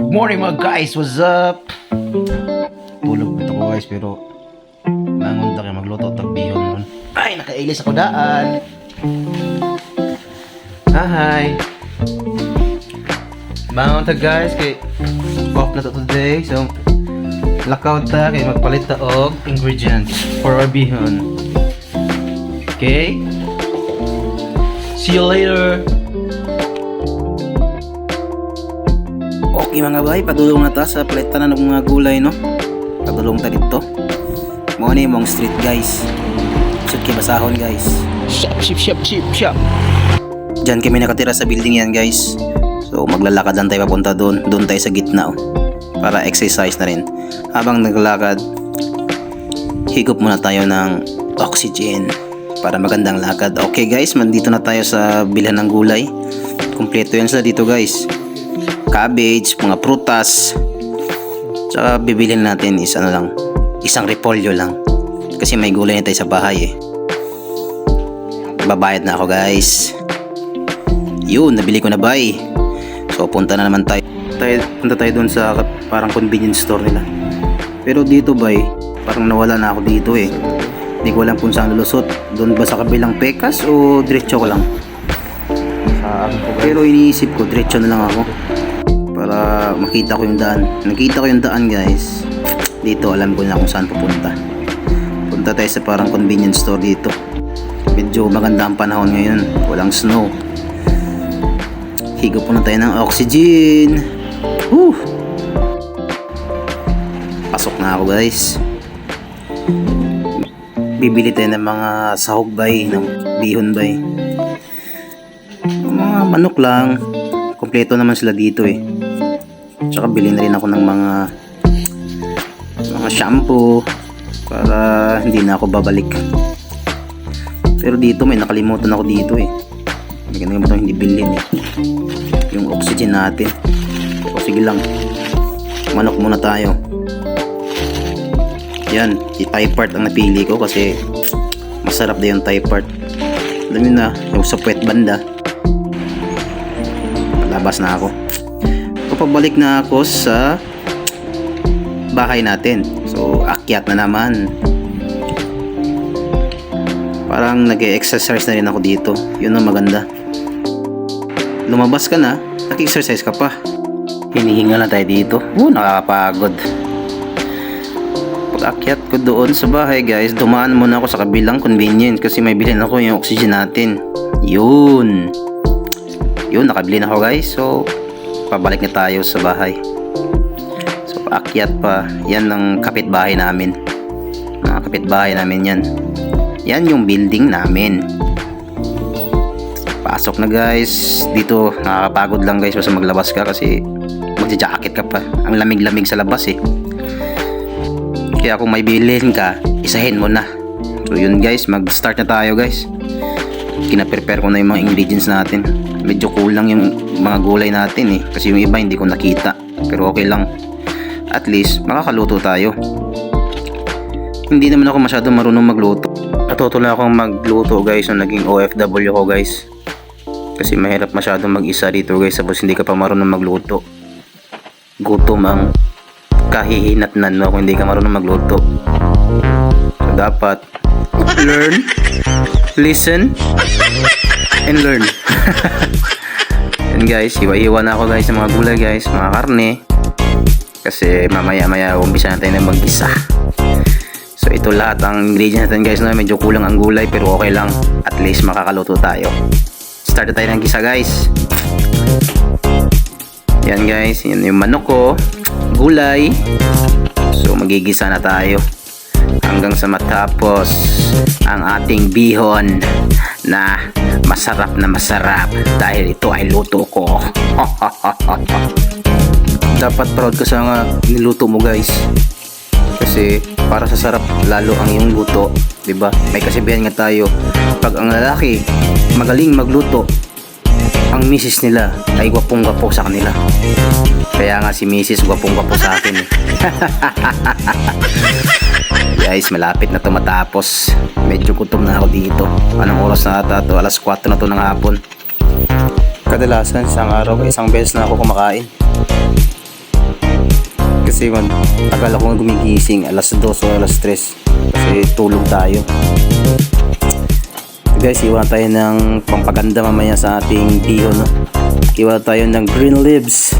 Good morning mga guys, what's up? Tulog ito ko guys, pero nangon ta kay magluto tagbihon nun. Ay, nakailis ako daan. Hi. Bangon ta guys, kay off na to today. So, lakaw ta kay magpalit ta og ingredients for our bihon. Okay? See you later. Okay mga bay, padulong na ta sa palitan na ng mga gulay, no? Padulong ta dito. Mo ni mong street guys. Sud kay basahon guys. Shop. Diyan kami nakatira sa building yan guys. So maglalakad lang tayo papunta doon. Doon tayo sa gitna, oh. Para exercise na rin. Habang naglalakad, higop muna tayo ng oxygen para magandang lakad. Okay guys, mandito na tayo sa bilhan ng gulay. Kompleto yan sila dito guys. Cabbage, mga prutas. Tsaka bibilhin natin is ano lang, isang repolyo lang. Kasi may gulay na tayo sa bahay eh. Babayad na ako guys. Yun, nabili ko na bay. So punta na naman tayo. Punta tayo dun sa parang convenience store nila. Pero dito bay, parang nawala na ako dito eh. Hindi ko alam kung saan lulusot. Doon ba sa kabilang pekas o diretso ko lang? Pero iniisip ko, diretso na lang ako. Para makita ko yung daan. Nakita ko yung daan guys. Dito alam ko na kung saan pupunta. Punta tayo sa parang convenience store dito. Medyo maganda ang panahon ngayon. Walang snow. Higop po na tayo ng oxygen. Woo! Pasok na ako guys. Bibili tayo ng mga sahog bay, ng bihon bay. Mga manok lang. Kompleto naman sila dito eh. Tsaka bilhin na rin ako ng mga shampoo para hindi na ako babalik. Pero dito may nakalimutan ako dito eh. May nakalimutan hindi bilhin eh. Yung oxygen natin. So sige lang. Manok muna tayo. Yan, Thai part ang napili ko kasi masarap na yung Thai part. Alam nyo na, yung sa puwet banda. Labas na ako. Pabalik na ako sa bahay natin. So akyat na naman. Parang nag-exercise na rin ako dito. Yun ang maganda. Lumabas ka na, nag-exercise ka pa. Hinihinga na tayo dito. Nakakapagod. Pag akyat ko doon sa bahay guys, dumaan muna ako sa kabilang convenience kasi may bilhin ako yung oxygen natin. Yun, nakabili na ako guys. So pabalik na tayo sa bahay. So paakyat pa. Yan ang kapitbahay namin. Mga kapitbahay namin yan. Yan yung building namin. Pasok na guys. Dito nakakapagod lang guys basta maglabas ka kasi magja-jacket ka pa. Ang lamig-lamig sa labas eh. Kaya kung may bilhin ka, isahin mo na. So yun guys, mag-start na tayo guys. Kina-prepare ko na yung mga ingredients natin. Medyo kulang yung mga gulay natin eh. Kasi yung iba hindi ko nakita. Pero okay lang. At least makakaluto tayo. Hindi naman ako masyado marunong magluto. Natuto lang akong magluto guys nung naging OFW ko guys. Kasi mahirap masyado mag-isa dito guys. Tapos hindi ka pa marunong magluto. Gutom ang kahihinatnan mo kung hindi ka marunong magluto. So dapat learn, listen, and learn. Yan guys, hiwa-hiwa na ako guys ng mga gulay guys, mga karne. Kasi mamaya-maya umpisa na tayo na mag-isa. So ito lahat ang ingredients natin guys, no? Medyo kulang ang gulay pero okay lang. At least makakaluto tayo. Start na tayo ng gisa guys. Yan guys, yan yung manok ko, gulay. So magigisa na tayo hanggang sa matapos ang ating bihon na masarap dahil ito ay luto ko. Dapat proud ka sa niluto mo guys. Kasi para sa sarap lalo ang iyong luto, 'di ba? May kasabihan nga tayo, pag ang lalaki magaling magluto, ang misis nila ay gwapong-gwapo sa kanila. Kaya nga si misis gwapong-gwapo sa akin eh. Guys, malapit na ito matapos. Medyo gutom na ako dito. Anong oras na ata ito? Alas 4 na ito ng hapon. Kadalasan isang araw isang beses na ako kumakain. kasi tagal ako gumigising, alas 2 o alas 3 kasi tulog tayo. So guys, iwan tayo ng pampaganda mamaya sa ating bihon, no? Iwan tayo ng green leaves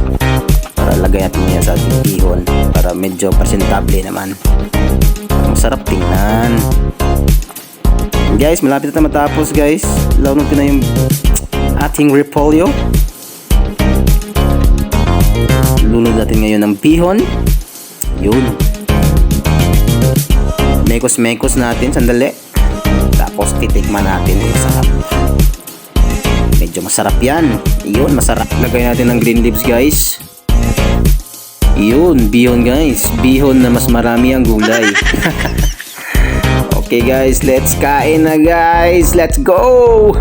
para lagay natin yan sa ating bihon para medyo presentable naman, masarap tingnan. Guys, malapit na matapos guys. Launan ko na yung ating repolyo. Lunod natin ngayon ng bihon. Yun. Mekos-mekos natin sandali. Tapos titikman natin kung sarap. Medyo masarap yan. Yun, masarap. Lagay natin ng green leaves guys. Yun, bihon guys. Bihon na mas marami ang gulay. Okay guys, let's kain na guys. Let's go!